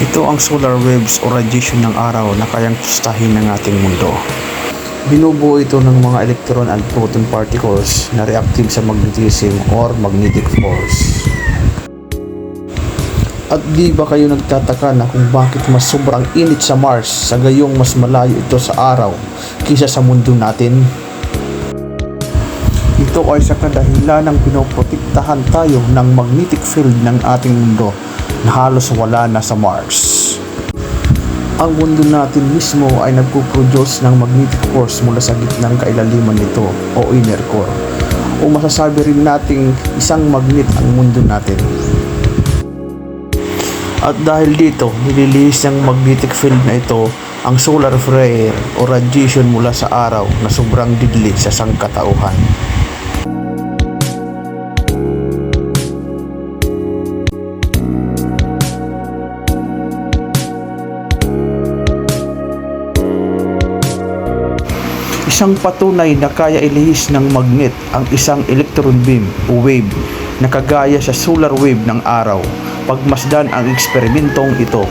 Ito ang solar waves o radiation ng araw na kayang pustahin ng ating mundo. Binubuo ito ng mga electron and proton particles na reactive sa magnetism or magnetic force. At di ba kayo nagtataka na kung bakit mas sobrang init sa Mars sa gayong mas malayo ito sa araw kaysa sa mundo natin? Ito ay sa kadahilan ng pinoprotektahan tayo ng magnetic field ng ating mundo na halos wala na sa Mars. Ang mundo natin mismo ay nagpo-produce ng magnetic force mula sa gitnang kailaliman nito o inner core. O masasabi rin nating isang magnet ang mundo natin. At dahil dito, nililihis ng magnetic field na ito ang solar flare o radiation mula sa araw na sobrang deadly sa sangkatauhan. Isang patunay na kaya ilihis ng magnet ang isang electron beam o wave na kagaya sa solar wave ng araw. Pagmasdan ang eksperimentong ito.